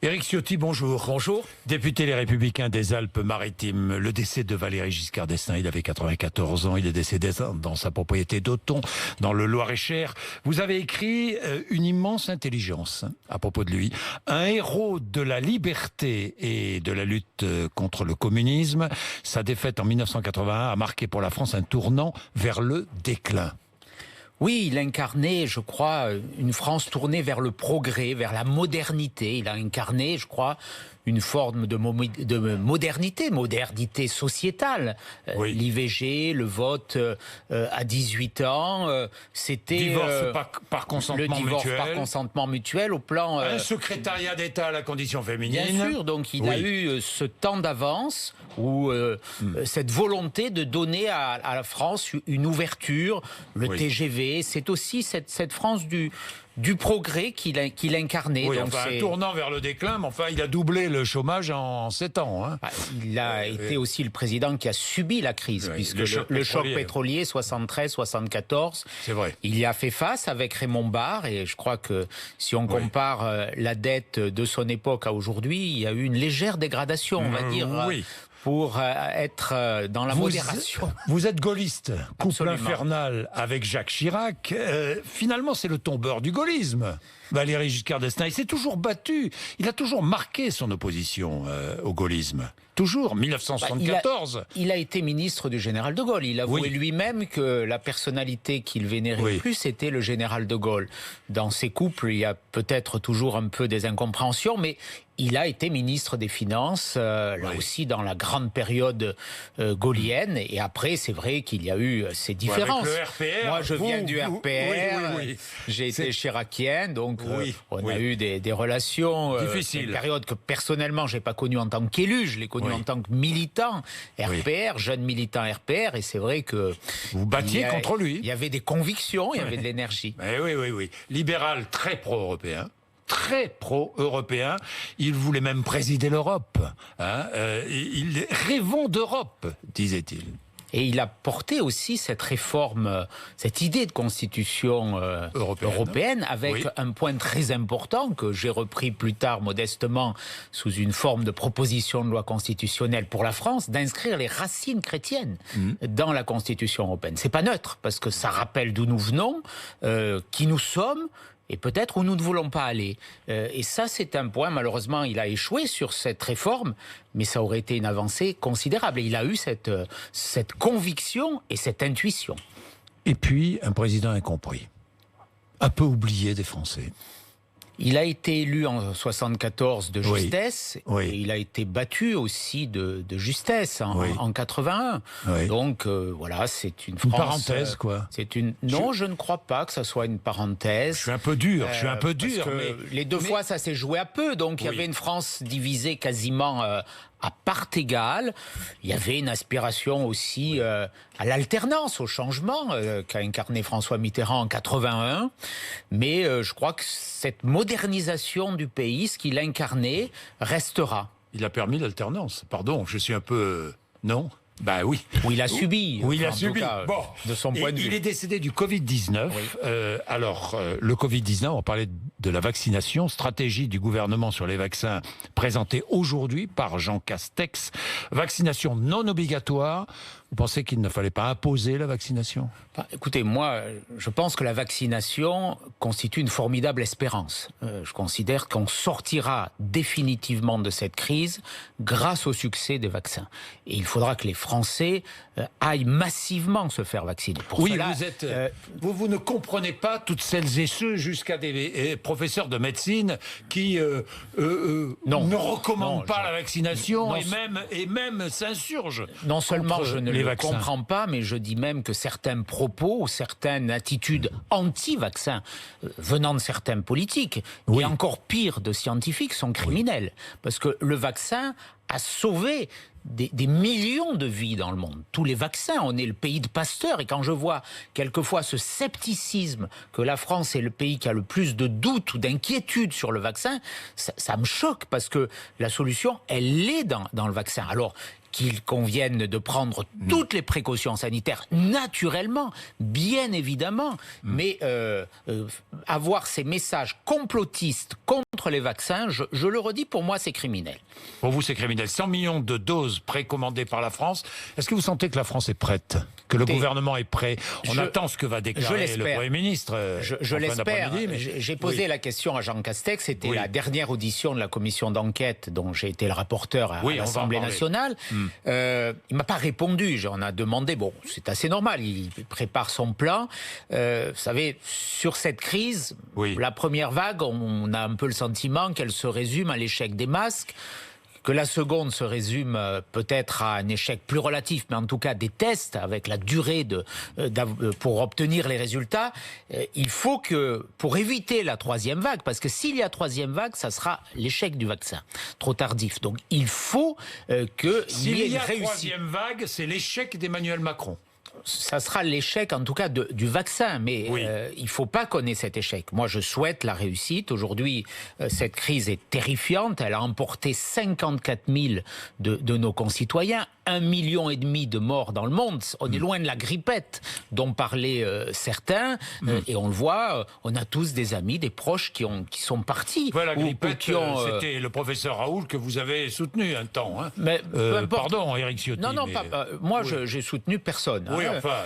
Éric Ciotti, bonjour. Bonjour. Député Les Républicains des Alpes-Maritimes. Le décès de Valéry Giscard d'Estaing, il avait 94 ans. Il est décédé dans sa propriété d'Auton, dans le Loir-et-Cher. Vous avez écrit une immense intelligence à propos de lui. Un héros de la liberté et de la lutte contre le communisme. Sa défaite en 1981 a marqué pour la France un tournant vers le déclin. Oui, il incarnait, je crois, une France tournée vers le progrès, vers la modernité. Il a incarné, je crois, une forme de modernité sociétale. Oui. L'IVG, le vote à 18 ans, c'était... Divorce par consentement le divorce mutuel. par consentement mutuel au plan... Un secrétariat d'État à la condition féminine. Bien sûr, donc il a eu ce temps d'avance ou cette volonté de donner à la France une ouverture, le TGV. C'est aussi cette France du progrès qu'il incarnait. Oui, donc enfin, un tournant vers le déclin, mais enfin, il a doublé le chômage en 7 ans. Hein. Il a été aussi le président qui a subi la crise, puisque le choc pétrolier 73-74, c'est vrai. Il y a fait face avec Raymond Barre, et je crois que si on compare la dette de son époque à aujourd'hui, il y a eu une légère dégradation, on va dire. Oui. Pour être dans la modération. Vous êtes gaulliste, couple Absolument. Infernal avec Jacques Chirac. Finalement, c'est le tombeur du gaullisme, Valéry Giscard d'Estaing. Il s'est toujours battu, il a toujours marqué son opposition au gaullisme. Toujours, 1974. Il a été ministre du général de Gaulle. Il avouait lui-même que la personnalité qu'il vénérait le plus, c'était le général de Gaulle. Dans ces couples, il y a peut-être toujours un peu des incompréhensions, mais il a été ministre des Finances, là aussi dans la grande période gaullienne. Et après, c'est vrai qu'il y a eu ces différences. Avec le RPR, moi, je viens du RPR. J'ai été chiraquien, donc on a eu des relations difficiles. Une période que personnellement, j'ai pas connue en tant qu'élu, je l'ai connue en tant que militant RPR, jeune militant RPR. Et c'est vrai que vous battiez contre lui. Il y avait des convictions, il y avait de l'énergie. Oui. Libéral, très pro-européen. Très pro-européen. Il voulait même présider l'Europe. Hein. Rêvons d'Europe, disait-il. Et il a porté aussi cette réforme, cette idée de constitution européenne avec un point très important que j'ai repris plus tard modestement sous une forme de proposition de loi constitutionnelle pour la France, d'inscrire les racines chrétiennes dans la constitution européenne. C'est pas neutre parce que ça rappelle d'où nous venons, qui nous sommes, et peut-être où nous ne voulons pas aller. Et ça, c'est un point, malheureusement, il a échoué sur cette réforme, mais ça aurait été une avancée considérable. Et il a eu cette conviction et cette intuition. Et puis, un président incompris, un peu oublié des Français. Il a été élu en 74 de justesse, et il a été battu aussi de justesse en 81. Donc voilà, c'est une France... Une parenthèse, quoi. Non, je ne crois pas que ça soit une parenthèse. Je suis un peu dur, parce que les deux fois, ça s'est joué à peu. Donc il y avait une France divisée quasiment à part égale. Il y avait une aspiration aussi à l'alternance, au changement qu'a incarné François Mitterrand en 81. Mais je crois que cette modernisation du pays, ce qu'il incarnait, restera. Il a permis l'alternance. Pardon, je suis un peu... Non ? Ben oui. Ou il a subi. Oui, il a subi. Bon, de son point de vue. Il est décédé du Covid-19. Le Covid-19, on parlait de la vaccination, stratégie du gouvernement sur les vaccins présentée aujourd'hui par Jean Castex. Vaccination non obligatoire. Vous pensez qu'il ne fallait pas imposer la vaccination ? Écoutez, moi, je pense que la vaccination constitue une formidable espérance. Je considère qu'on sortira définitivement de cette crise grâce au succès des vaccins. Et il faudra que les Français aillent massivement se faire vacciner. Pour cela, vous ne comprenez pas toutes celles et ceux, jusqu'à des professeurs de médecine qui ne recommandent pas la vaccination et même s'insurgent. Non seulement je ne le comprends pas, mais je dis même que certains propos ou certaines attitudes anti-vaccins venant de certains politiques, et encore pire de scientifiques, sont criminels. Parce que le vaccin a sauvé des millions de vies dans le monde. Tous les vaccins, on est le pays de Pasteur. Et quand je vois quelquefois ce scepticisme que la France est le pays qui a le plus de doutes ou d'inquiétudes sur le vaccin, ça me choque parce que la solution, elle est dans le vaccin. Alors, qu'il convienne de prendre toutes les précautions sanitaires, naturellement, bien évidemment, mais avoir ces messages complotistes contre les vaccins, je le redis, pour moi, c'est criminel. Pour vous, c'est criminel. 100 millions de doses précommandées par la France. Est-ce que vous sentez que la France est prête? Que le gouvernement est prêt? On attend ce que va déclarer le Premier ministre. Je l'espère. J'ai posé la question à Jean Castex. C'était la dernière audition de la commission d'enquête dont j'ai été le rapporteur à l'Assemblée nationale. Il ne m'a pas répondu. On a demandé, bon, c'est assez normal, il prépare son plan. Vous savez, sur cette crise, la première vague, on a un peu le sentiment qu'elle se résume à l'échec des masques, que la seconde se résume peut-être à un échec plus relatif, mais en tout cas des tests avec la durée pour obtenir les résultats. Il faut que, pour éviter la troisième vague, parce que s'il y a troisième vague, ça sera l'échec du vaccin, trop tardif. Donc il faut qu'il y ait une réussite. S'il y a troisième vague, c'est l'échec d'Emmanuel Macron. Ça sera l'échec, en tout cas, du vaccin. Mais il ne faut pas qu'on ait cet échec. Moi, je souhaite la réussite. Aujourd'hui, cette crise est terrifiante. Elle a emporté 54 000 de nos concitoyens. 1,5 million de morts dans le monde. On est loin de la grippette dont parlaient certains. Et on le voit, on a tous des amis, des proches qui sont partis. Voilà, la grippette, c'était le professeur Raoult que vous avez soutenu un temps. Hein. Mais, pardon, Éric Ciotti. Non, moi, j'ai soutenu personne. Oui, enfin,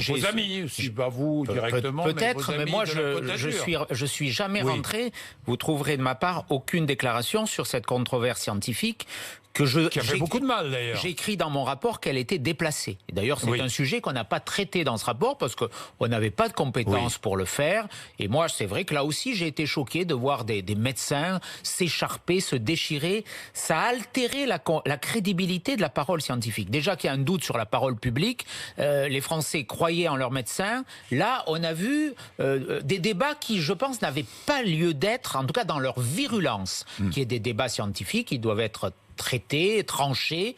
vos amis, si pas vous directement. Peut-être, mais moi, je suis jamais rentré. Vous trouverez de ma part aucune déclaration sur cette controverse scientifique. Qui a fait beaucoup de mal, d'ailleurs. J'ai écrit dans mon rapport qu'elle était déplacée. Et d'ailleurs, c'est un sujet qu'on n'a pas traité dans ce rapport parce qu'on n'avait pas de compétences pour le faire. Et moi, c'est vrai que là aussi, j'ai été choqué de voir des médecins s'écharper, se déchirer. Ça a altéré la crédibilité de la parole scientifique. Déjà qu'il y a un doute sur la parole publique, les Français croyaient en leurs médecins. Là, on a vu des débats qui, je pense, n'avaient pas lieu d'être, en tout cas dans leur virulence, qui est des débats scientifiques qui doivent être traité, tranché.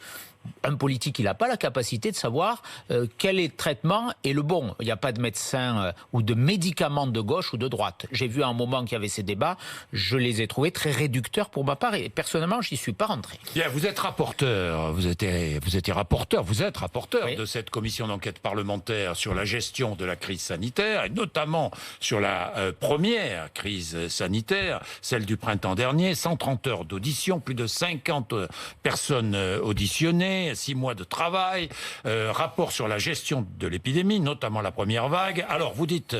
Un politique, il n'a pas la capacité de savoir quel traitement est le bon. Il n'y a pas de médecin ou de médicament de gauche ou de droite. J'ai vu à un moment qu'il y avait ces débats, je les ai trouvés très réducteurs pour ma part et personnellement, je n'y suis pas rentré. Bien, vous êtes rapporteur, vous êtes rapporteur de cette commission d'enquête parlementaire sur la gestion de la crise sanitaire et notamment sur la première crise sanitaire, celle du printemps dernier, 130 heures d'audition, plus de 50 personnes auditionnées, 6 mois de travail, rapport sur la gestion de l'épidémie, notamment la première vague. Alors, vous dites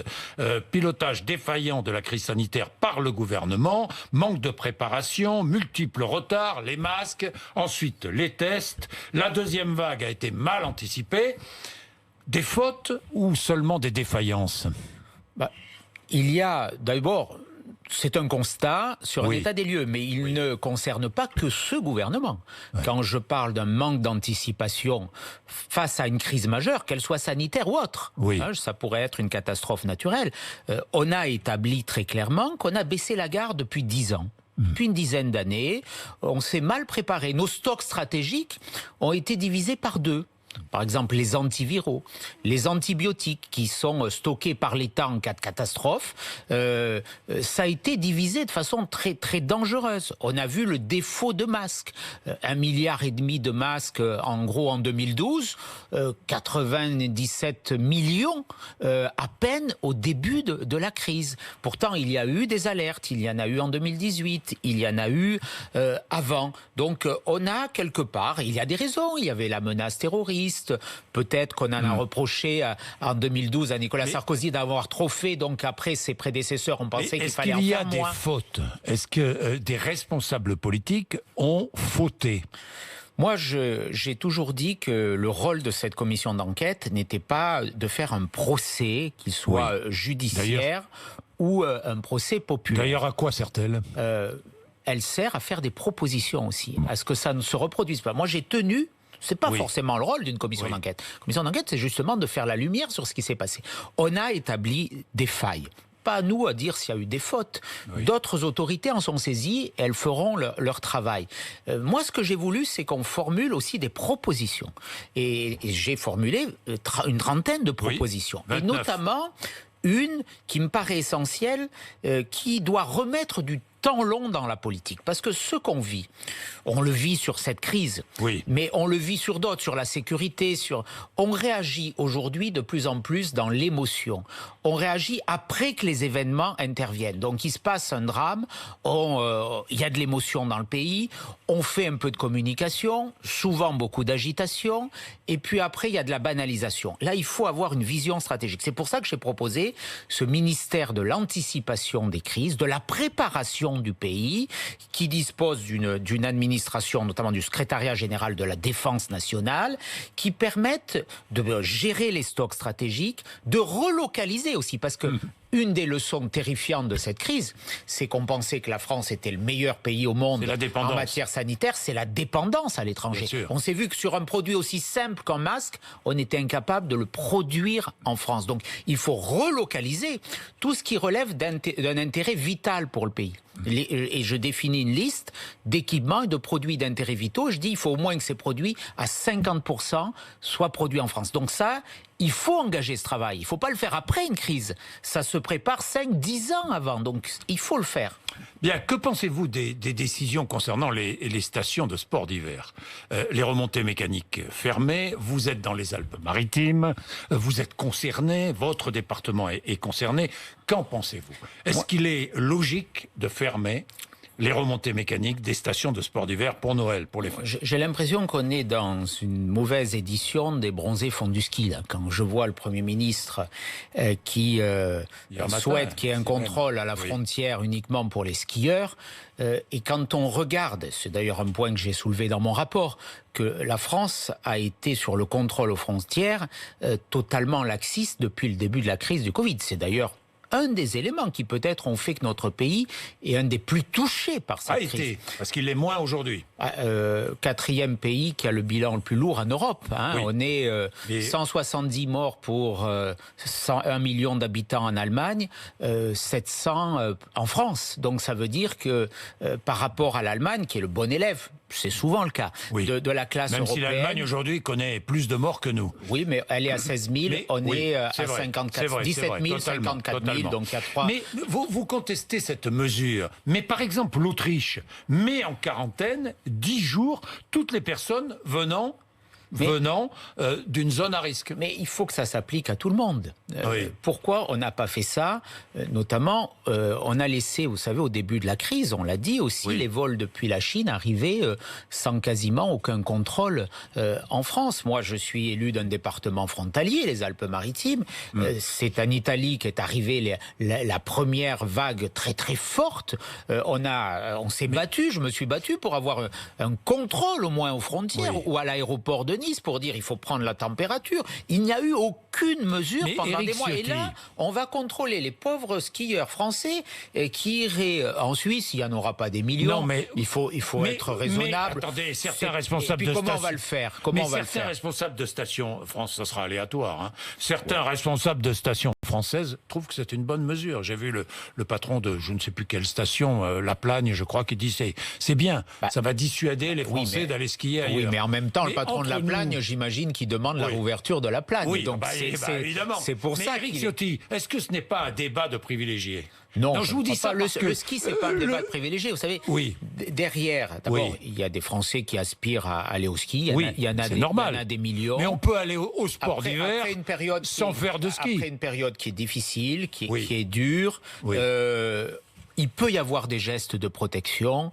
pilotage défaillant de la crise sanitaire par le gouvernement, manque de préparation, multiples retards, les masques, ensuite les tests. La deuxième vague a été mal anticipée. Des fautes ou seulement des défaillances? Il y a d'abord... C'est un constat sur un état des lieux, mais il ne concerne pas que ce gouvernement. Quand je parle d'un manque d'anticipation face à une crise majeure, qu'elle soit sanitaire ou autre, ça pourrait être une catastrophe naturelle, on a établi très clairement qu'on a baissé la garde depuis 10 ans. Depuis une dizaine d'années, on s'est mal préparé. Nos stocks stratégiques ont été divisés par 2. Par exemple, les antiviraux, les antibiotiques qui sont stockés par l'État en cas de catastrophe, ça a été divisé de façon très, très dangereuse. On a vu le défaut de masques. 1,5 milliard de masques, en gros, en 2012, 97 millions à peine au début de la crise. Pourtant, il y a eu des alertes, il y en a eu en 2018, il y en a eu avant. Donc, on a quelque part, il y a des raisons, il y avait la menace terroriste, peut-être qu'on en a reproché en 2012 à Nicolas Sarkozy d'avoir trop fait, donc après ses prédécesseurs ont pensé qu'il fallait en faire moins. Est-ce qu'il y a des fautes? Est-ce que des responsables politiques ont fauté? Moi, j'ai toujours dit que le rôle de cette commission d'enquête n'était pas de faire un procès, qu'il soit judiciaire ou un procès populaire. D'ailleurs, à quoi sert-elle? Elle sert à faire des propositions aussi, à ce que ça ne se reproduise pas. Moi, j'ai tenu... C'est pas forcément le rôle d'une commission d'enquête. La commission d'enquête, c'est justement de faire la lumière sur ce qui s'est passé. On a établi des failles. Pas à nous à dire s'il y a eu des fautes. D'autres autorités en sont saisies et elles feront leur travail. Moi, ce que j'ai voulu, c'est qu'on formule aussi des propositions. Et j'ai formulé une trentaine de propositions. Et notamment une qui me paraît essentielle, qui doit remettre du temps long dans la politique. Parce que ce qu'on vit, on le vit sur cette crise, mais on le vit sur d'autres, sur la sécurité, on réagit aujourd'hui de plus en plus dans l'émotion. On réagit après que les événements interviennent. Donc il se passe un drame, il y a de l'émotion dans le pays, on fait un peu de communication, souvent beaucoup d'agitation, et puis après il y a de la banalisation. Là, il faut avoir une vision stratégique. C'est pour ça que j'ai proposé ce ministère de l'anticipation des crises, de la préparation du pays, qui dispose d'une administration, notamment du secrétariat général de la défense nationale, qui permettent de gérer les stocks stratégiques, de relocaliser aussi, parce que une des leçons terrifiantes de cette crise, c'est qu'on pensait que la France était le meilleur pays au monde en matière sanitaire, c'est la dépendance à l'étranger. On s'est vu que sur un produit aussi simple qu'un masque, on était incapable de le produire en France. Donc il faut relocaliser tout ce qui relève d'un intérêt vital pour le pays. Et je définis une liste d'équipements et de produits d'intérêt vitaux. Je dis il faut au moins que ces produits, à 50%, soient produits en France. Donc ça, il faut engager ce travail. Il ne faut pas le faire après une crise. Ça se prépare 5-10 ans avant. Donc il faut le faire. Bien, que pensez-vous des décisions concernant les stations de sport d'hiver? Les remontées mécaniques fermées, vous êtes dans les Alpes-Maritimes, vous êtes concerné, votre département est concerné. Qu'en pensez-vous? Est-ce qu'il est logique de fermer les remontées mécaniques des stations de sport d'hiver pour Noël, pour les fêtes? J'ai l'impression qu'on est dans une mauvaise édition des bronzés font du ski. Là. Quand je vois le Premier ministre qui souhaite qu'il y ait un contrôle à la frontière uniquement pour les skieurs, et quand on regarde, c'est d'ailleurs un point que j'ai soulevé dans mon rapport, que la France a été sur le contrôle aux frontières totalement laxiste depuis le début de la crise du Covid. C'est d'ailleurs un des éléments qui peut-être ont fait que notre pays est un des plus touchés par cette crise. Parce qu'il l'est moins aujourd'hui. 4e pays qui a le bilan le plus lourd en Europe. On est 170 morts pour 1 million d'habitants en Allemagne, 700 en France. Donc ça veut dire que par rapport à l'Allemagne, qui est le bon élève, c'est souvent le cas, de la classe européenne. Même si l'Allemagne aujourd'hui connaît plus de morts que nous. Oui, mais elle est à 16 000, on est à 54, 17 000, 54 000, donc il y a 3... Mais vous contestez cette mesure. Mais par exemple, l'Autriche met en quarantaine 10 jours toutes les personnes venant d'une zone à risque. Mais il faut que ça s'applique à tout le monde. Pourquoi on n'a pas fait ça? Notamment, on a laissé, vous savez, au début de la crise, on l'a dit aussi, les vols depuis la Chine arrivaient sans quasiment aucun contrôle en France. Moi, je suis élu d'un département frontalier, les Alpes-Maritimes. C'est en Italie qu'est arrivée la première vague très très forte. On s'est battu, je me suis battu pour avoir un contrôle au moins aux frontières ou à l'aéroport de Nice pour dire il faut prendre la température. Il n'y a eu aucune mesure pendant des mois. Et là, on va contrôler les pauvres skieurs français qui iraient en Suisse. Il n'y en aura pas des millions. Non, mais il faut être raisonnable. Mais attendez, certains responsables de stations... Comment on va le faire? Certains responsables de stations... France, ça sera aléatoire. Hein. Certains responsables de stations françaises trouvent que c'est une bonne mesure. J'ai vu le patron de je ne sais plus quelle station, La Plagne, je crois, qui dit c'est bien. Ça va dissuader les Français d'aller skier ailleurs. Oui, mais en même temps, le patron de La Plagne, j'imagine qu'il demande la réouverture de La Plagne. Oui, donc évidemment. C'est pour ça Éric Ciotti, est-ce que ce n'est pas un débat de privilégiés? Non, je vous dis ça parce que le ski, c'est pas un débat de privilégié. Vous savez, derrière, d'abord, il y a des Français qui aspirent à aller au ski. Il y en a des millions. Mais on peut aller au sport d'hiver sans faire de ski. Après une période qui est difficile, qui est dure. Il peut y avoir des gestes de protection.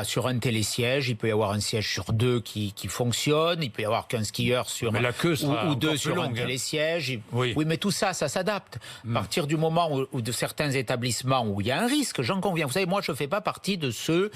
Sur un télésiège, il peut y avoir un siège sur 2 qui fonctionne. Il peut y avoir qu'un skieur sur ou 2 sur un télésiège. Oui, mais tout ça s'adapte. À partir du moment où de certains établissements où il y a un risque, j'en conviens. Vous savez, moi, je ne fais pas partie de ceux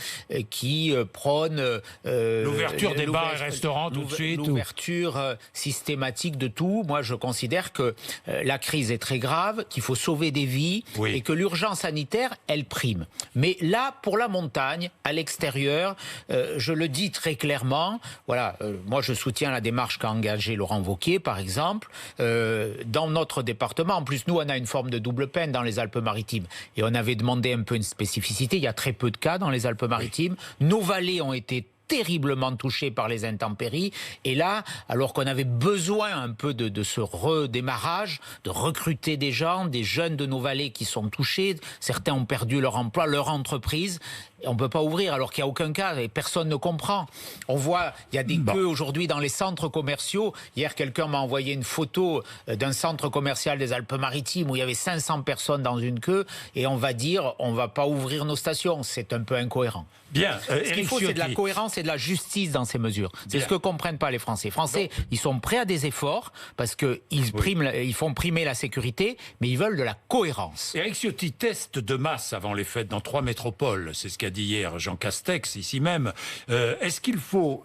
qui prônent l'ouverture des bars et restaurants tout de suite. L'ouverture systématique de tout. Moi, je considère que la crise est très grave, qu'il faut sauver des vies et que l'urgence sanitaire, elle prime. Mais là, pour la montagne, à l'extérieur, je le dis très clairement, moi je soutiens la démarche qu'a engagée Laurent Wauquiez, par exemple, dans notre département. En plus, nous, on a une forme de double peine dans les Alpes-Maritimes. Et on avait demandé un peu une spécificité. Il y a très peu de cas dans les Alpes-Maritimes. Nos vallées ont été terriblement touchés par les intempéries. Et là, alors qu'on avait besoin un peu de ce redémarrage, de recruter des gens, des jeunes de nos vallées qui sont touchés, certains ont perdu leur emploi, leur entreprise, on ne peut pas ouvrir alors qu'il n'y a aucun cas et personne ne comprend. On voit, il y a des queues aujourd'hui dans les centres commerciaux. Hier, quelqu'un m'a envoyé une photo d'un centre commercial des Alpes-Maritimes où il y avait 500 personnes dans une queue et on va dire on ne va pas ouvrir nos stations. C'est un peu incohérent. Bien. Ce qu'il faut, c'est de la cohérence et de la justice dans ces mesures. C'est ce que comprennent pas les Français. Les Français, ils sont prêts à des efforts parce qu'ils font primer la sécurité, mais ils veulent de la cohérence. Éric Ciotti, teste de masse avant les fêtes dans 3 métropoles. C'est ce qu'a dit hier Jean Castex, ici même. Est-ce qu'il faut...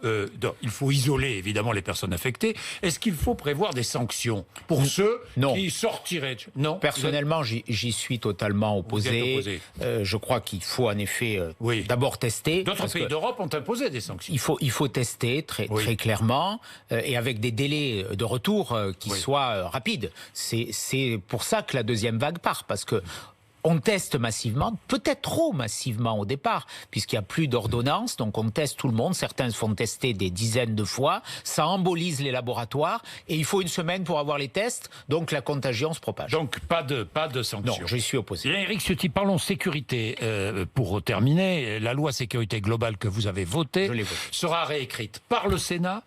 il faut isoler, évidemment, les personnes affectées. Est-ce qu'il faut prévoir des sanctions pour ceux qui sortiraient? Non. Personnellement, j'y suis totalement opposé. Je crois qu'il faut en effet d'abord tester. D'autres pays d'Europe ont imposé des sanctions. Il faut tester très clairement et avec des délais de retour qui soient rapides. C'est pour ça que la deuxième vague part, parce que on teste massivement, peut-être trop massivement au départ, puisqu'il n'y a plus d'ordonnance, donc on teste tout le monde, certains se font tester des dizaines de fois, ça embolise les laboratoires, et il faut une semaine pour avoir les tests, donc la contagion se propage. Donc pas de sanctions. Non, je suis opposé. Bien, Éric Ciotti, parlons sécurité. Pour terminer, la loi sécurité globale que vous avez votée sera réécrite par le Sénat.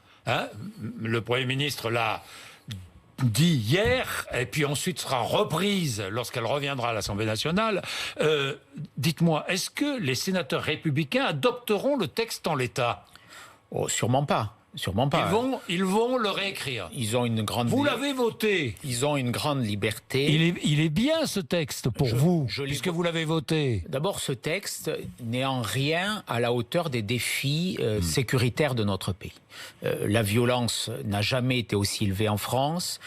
Le Premier ministre l'a dit hier, et puis ensuite sera reprise lorsqu'elle reviendra à l'Assemblée nationale. Dites-moi, est-ce que les sénateurs républicains adopteront le texte en l'état? Sûrement pas. Sûrement pas. Ils vont le réécrire. Ils ont une grande. Vous l'avez voté. Ils ont une grande liberté. Il est bien ce texte pour vous, puisque vous l'avez voté. D'abord, ce texte n'est en rien à la hauteur des défis sécuritaires de notre pays. La violence n'a jamais été aussi élevée en France.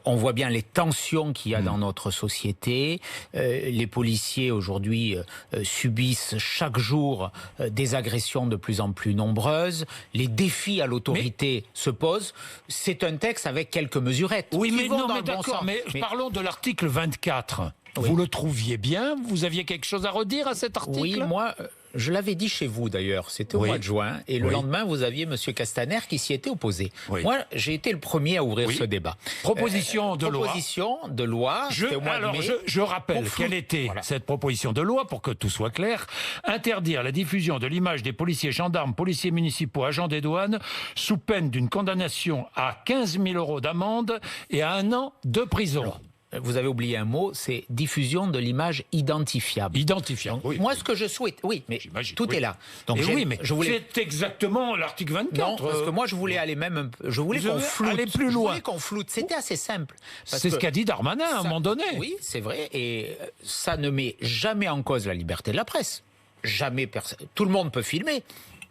On voit bien les tensions qu'il y a dans notre société. Les policiers aujourd'hui subissent chaque jour des agressions de plus en plus nombreuses. Les défis à l'autorité se posent. C'est un texte avec quelques mesurettes. Oui, mais non, mais d'accord. Mais parlons de l'article 24. Vous le trouviez bien? Vous aviez quelque chose à redire à cet article? Oui, moi, je l'avais dit chez vous d'ailleurs, c'était au mois de juin, et le lendemain, vous aviez M. Castaner qui s'y était opposé. Moi, j'ai été le premier à ouvrir ce débat. Proposition de loi. Proposition de loi, c'était au mois de mai. Je rappelle quelle était cette proposition de loi, pour que tout soit clair. Interdire la diffusion de l'image des policiers, gendarmes, policiers municipaux, agents des douanes, sous peine d'une condamnation à 15 000 € d'amende et à 1 an de prison. Alors, vous avez oublié un mot, c'est diffusion de l'image identifiable. Identifiable. Donc, moi, ce que je souhaite, mais tout est là. Donc, c'est exactement l'article 24. Non, parce que moi, je voulais aller même, je voulais qu'on floute. Aller plus loin. Je voulais qu'on floute. C'était assez simple. C'est ce qu'a dit Darmanin à un moment donné. Oui, c'est vrai, et ça ne met jamais en cause la liberté de la presse. Jamais personne. Tout le monde peut filmer,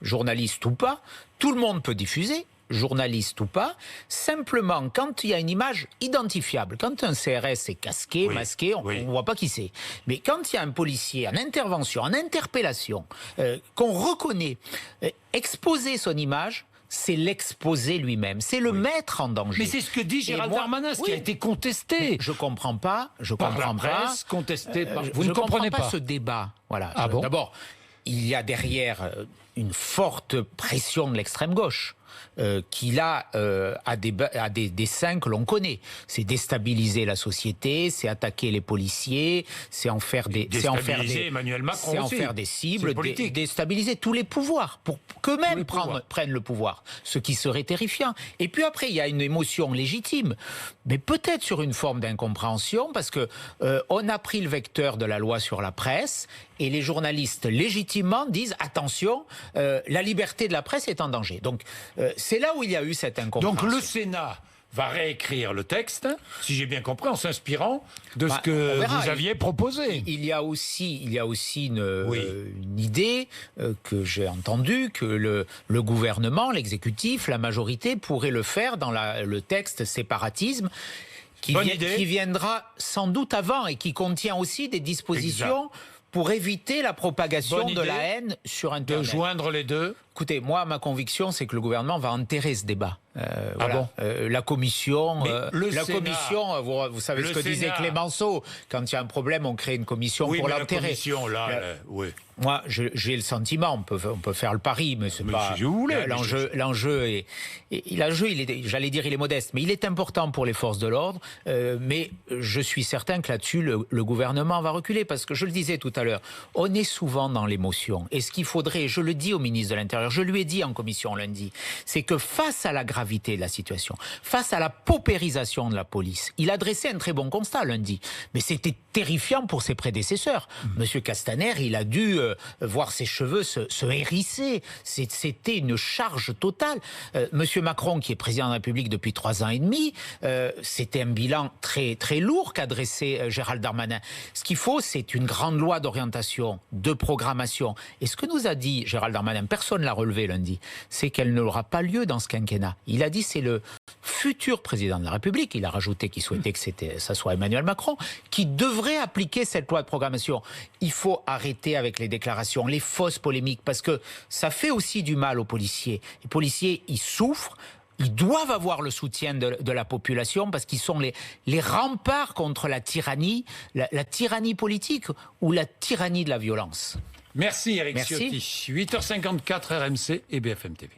journaliste ou pas. Tout le monde peut diffuser, journaliste ou pas, simplement quand il y a une image identifiable, quand un CRS est casqué, masqué, on ne voit pas qui c'est. Mais quand il y a un policier en intervention, en interpellation, qu'on reconnaît, exposer son image, c'est l'exposer lui-même, c'est le mettre en danger. Mais c'est ce que dit Gérald Darmanin, ce qui a été contesté. Je comprends pas, par la presse, contesté par... Vous ne comprenez pas ce débat. Voilà. Ah bon? D'abord, il y a derrière une forte pression de l'extrême gauche. Qui là a des desseins que l'on connaît. C'est déstabiliser la société, c'est attaquer les policiers, c'est en faire des Emmanuel Macron c'est en faire des cibles, déstabiliser tous les pouvoirs pour qu'eux-mêmes prennent le pouvoir, ce qui serait terrifiant. Et puis après, il y a une émotion légitime, mais peut-être sur une forme d'incompréhension, parce que on a pris le vecteur de la loi sur la presse et les journalistes légitimement disent attention, la liberté de la presse est en danger. Donc c'est là où il y a eu cette incompréhension. Donc le Sénat va réécrire le texte, si j'ai bien compris, en s'inspirant de ce que vous aviez proposé. Il y a aussi une idée que j'ai entendue, que le gouvernement, l'exécutif, la majorité pourrait le faire dans le texte séparatisme, qui viendra sans doute avant et qui contient aussi des dispositions pour éviter la propagation de la haine sur Internet. De joindre les deux. Écoutez, moi, ma conviction, c'est que le gouvernement va enterrer ce débat. Voilà. La commission, commission, vous savez ce que disait Clémenceau, quand il y a un problème, on crée une commission pour l'enterrer. La commission, oui. Moi, j'ai le sentiment, on peut faire le pari, mais c'est pas si vous voulez. L'enjeu est, j'allais dire, il est modeste, mais il est important pour les forces de l'ordre. Mais je suis certain que là-dessus, le gouvernement va reculer, parce que je le disais tout à l'heure, on est souvent dans l'émotion. Et ce qu'il faudrait, je le dis au ministre de l'Intérieur, je lui ai dit en commission lundi, c'est que face à la gravité de la situation, face à la paupérisation de la police, il a dressé un très bon constat lundi, mais c'était terrifiant pour ses prédécesseurs. Monsieur Castaner, il a dû voir ses cheveux se hérisser. C'était une charge totale. Monsieur Macron, qui est président de la République depuis 3 ans et demi, c'était un bilan très, très lourd qu'a dressé Gérald Darmanin. Ce qu'il faut, c'est une grande loi d'orientation, de programmation. Et ce que nous a dit Gérald Darmanin, personne ne l'a relevé lundi, c'est qu'elle n'aura pas lieu dans ce quinquennat. Il a dit c'est le futur président de la République, il a rajouté qu'il souhaitait que ça soit Emmanuel Macron, qui devrait appliquer cette loi de programmation. Il faut arrêter avec les déclarations, les fausses polémiques, parce que ça fait aussi du mal aux policiers. Les policiers, ils souffrent. Ils doivent avoir le soutien de la population parce qu'ils sont les remparts contre la tyrannie politique ou la tyrannie de la violence. Merci Éric Ciotti. 8h54 RMC et BFM TV.